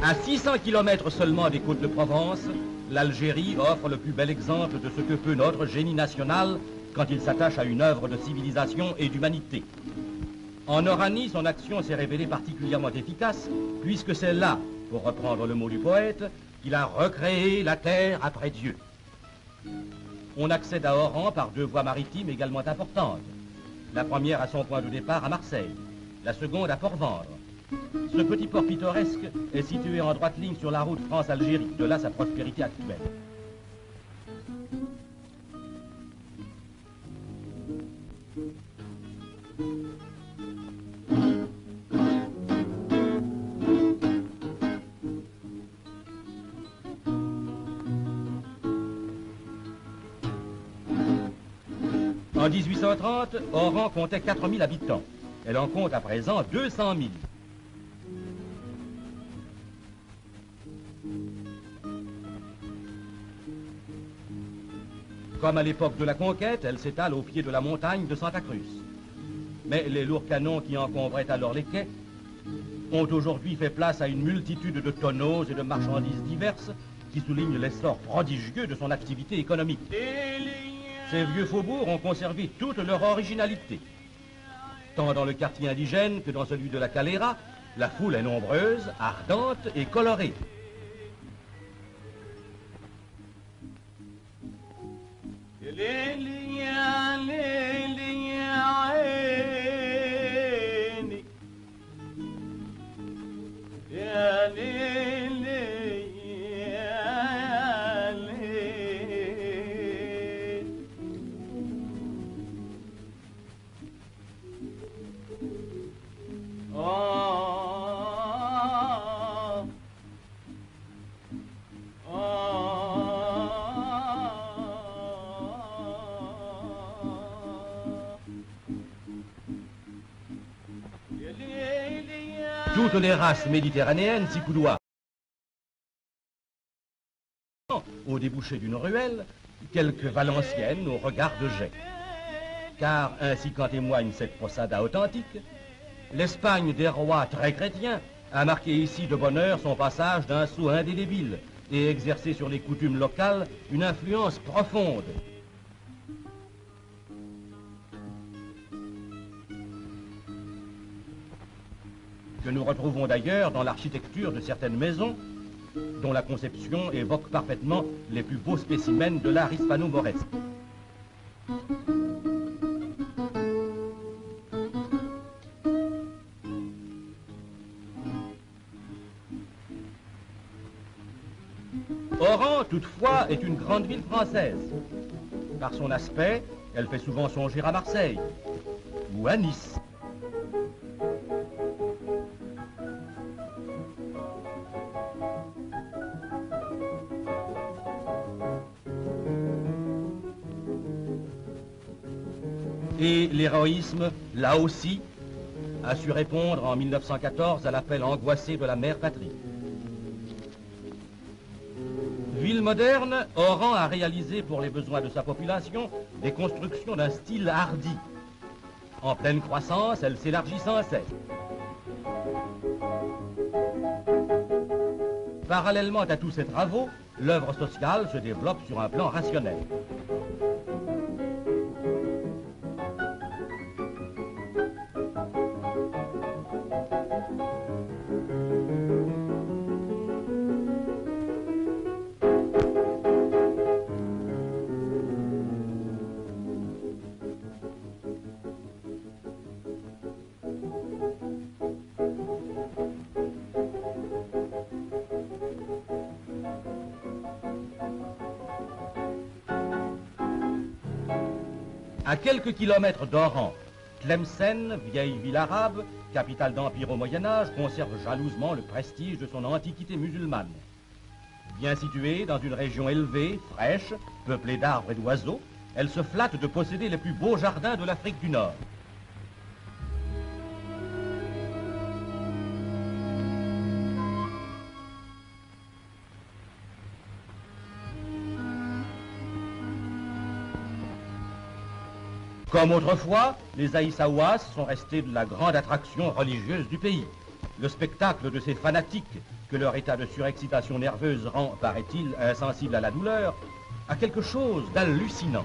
À 600 km seulement des côtes de Provence, l'Algérie offre le plus bel exemple de ce que peut notre génie national quand il s'attache à une œuvre de civilisation et d'humanité. En Oranie, son action s'est révélée particulièrement efficace, puisque c'est là, pour reprendre le mot du poète, qu'il a recréé la terre après Dieu. On accède à Oran par 2 voies maritimes également importantes. La première à son point de départ à Marseille, la seconde à Port-Vendre. Ce petit port pittoresque est situé en droite ligne sur la route France-Algérie, de là sa prospérité actuelle. En 1830, Oran comptait 4000 habitants. Elle en compte à présent 200 000. Comme à l'époque de la conquête, elle s'étale au pied de la montagne de Santa Cruz. Mais les lourds canons qui encombraient alors les quais ont aujourd'hui fait place à une multitude de tonneaux et de marchandises diverses qui soulignent l'essor prodigieux de son activité économique. Ces vieux faubourgs ont conservé toute leur originalité. Tant dans le quartier indigène que dans celui de la Calera, la foule est nombreuse, ardente et colorée. Toutes les races méditerranéennes s'y coudoient. Au débouché d'une ruelle, quelques Valenciennes au regard de jet. Car, ainsi qu'en témoigne cette posada authentique, l'Espagne des rois très chrétiens a marqué ici de bonne heure son passage d'un sceau indélébile et exercé sur les coutumes locales une influence profonde. Que nous retrouvons d'ailleurs dans l'architecture de certaines maisons, dont la conception évoque parfaitement les plus beaux spécimens de l'art hispano-mauresque. Oran, toutefois, est une grande ville française. Par son aspect, elle fait souvent songer à Marseille ou à Nice. Et l'héroïsme, là aussi, a su répondre en 1914 à l'appel angoissé de la mère patrie. Ville moderne, Oran a réalisé pour les besoins de sa population des constructions d'un style hardi. En pleine croissance, elle s'élargit sans cesse. Parallèlement à tous ces travaux, l'œuvre sociale se développe sur un plan rationnel. À quelques kilomètres d'Oran, Tlemcen, vieille ville arabe, capitale d'empire au Moyen-Âge, conserve jalousement le prestige de son antiquité musulmane. Bien située dans une région élevée, fraîche, peuplée d'arbres et d'oiseaux, elle se flatte de posséder les plus beaux jardins de l'Afrique du Nord. Comme autrefois, les Aïssaouas sont restés de la grande attraction religieuse du pays. le spectacle de ces fanatiques que leur état de surexcitation nerveuse rend, paraît-il, insensible à la douleur, a quelque chose d'hallucinant.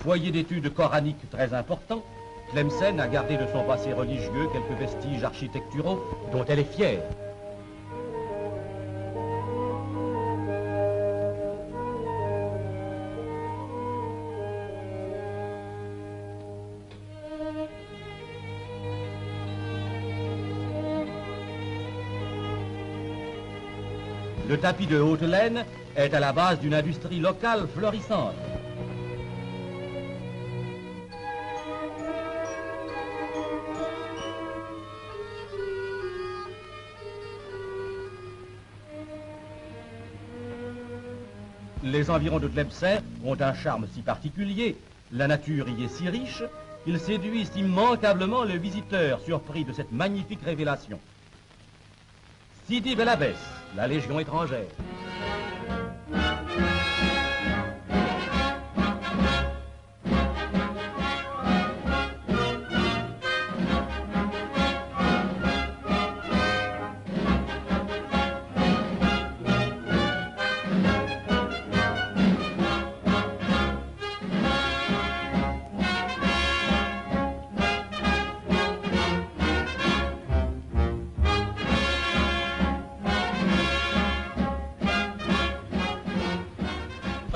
Foyer d'études coraniques très important, Tlemcen a gardé de son passé religieux quelques vestiges architecturaux dont elle est fière. Le tapis de haute laine est à la base d'une industrie locale florissante. Les environs de Tlemcen ont un charme si particulier, la nature y est si riche, qu'ils séduisent immanquablement le visiteur surpris de cette magnifique révélation. Sidi Bel Abbès, la Légion étrangère.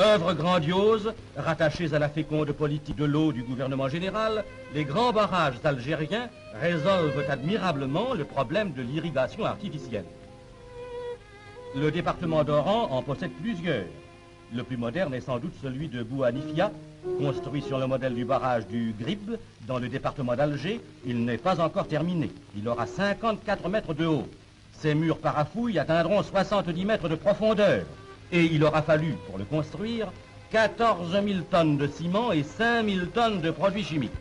Œuvres grandioses, rattachées à la féconde politique de l'eau du gouvernement général, les grands barrages algériens résolvent admirablement le problème de l'irrigation artificielle. Le département d'Oran en possède plusieurs. Le plus moderne est sans doute celui de Bouhanifia, construit sur le modèle du barrage du Grib, dans le département d'Alger. Il n'est pas encore terminé. Il aura 54 mètres de haut. Ses murs parafouilles atteindront 70 mètres de profondeur. Et il aura fallu, pour le construire, 14 000 tonnes de ciment et 5 000 tonnes de produits chimiques.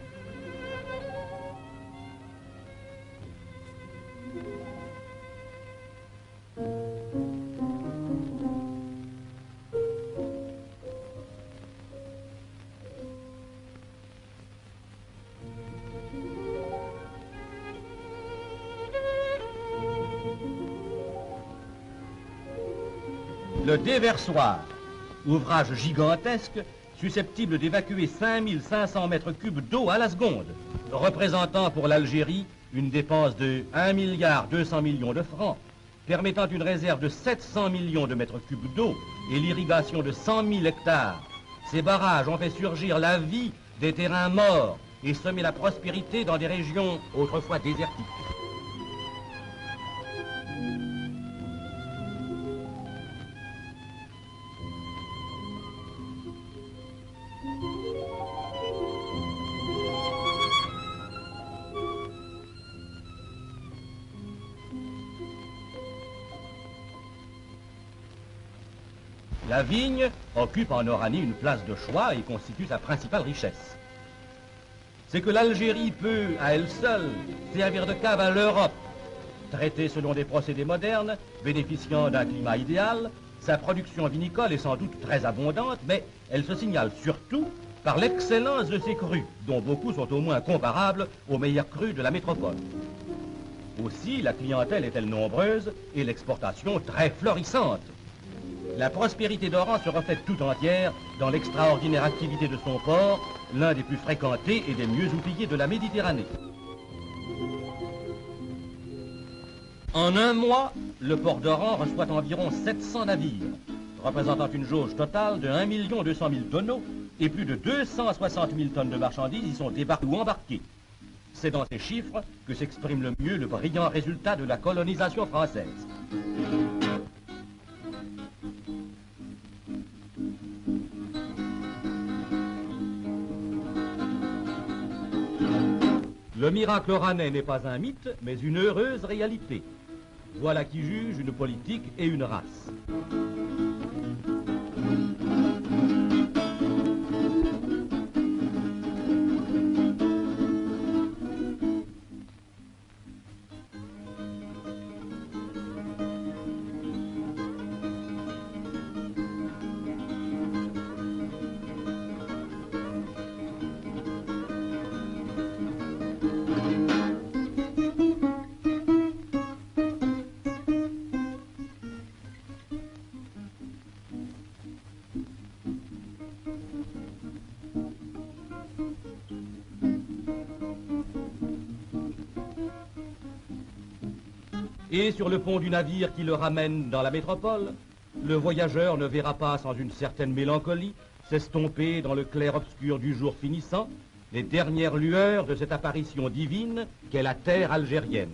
Le déversoir, ouvrage gigantesque susceptible d'évacuer 5500 mètres cubes d'eau à la seconde, représentant pour l'Algérie une dépense de 1,2 milliard de francs, permettant une réserve de 700 millions de mètres cubes d'eau et l'irrigation de 100 000 hectares. Ces barrages ont fait surgir la vie des terrains morts et semé la prospérité dans des régions autrefois désertiques. La vigne occupe en Oranie une place de choix et constitue sa principale richesse. C'est que l'Algérie peut, à elle seule, servir de cave à l'Europe. Traitée selon des procédés modernes, bénéficiant d'un climat idéal, sa production vinicole est sans doute très abondante, mais elle se signale surtout par l'excellence de ses crus, dont beaucoup sont au moins comparables aux meilleurs crus de la métropole. Aussi, la clientèle est-elle nombreuse et l'exportation très florissante. La prospérité d'Oran se reflète tout entière dans l'extraordinaire activité de son port, l'un des plus fréquentés et des mieux outillés de la Méditerranée. En un mois, le port d'Oran reçoit environ 700 navires, représentant une jauge totale de 1 200 000 tonneaux et plus de 260 000 tonnes de marchandises y sont débarquées ou embarquées. C'est dans ces chiffres que s'exprime le mieux le brillant résultat de la colonisation française. Le miracle oranais n'est pas un mythe, mais une heureuse réalité. Voilà qui juge une politique et une race. Et sur le pont du navire qui le ramène dans la métropole, le voyageur ne verra pas sans une certaine mélancolie s'estomper dans le clair-obscur du jour finissant les dernières lueurs de cette apparition divine qu'est la terre algérienne.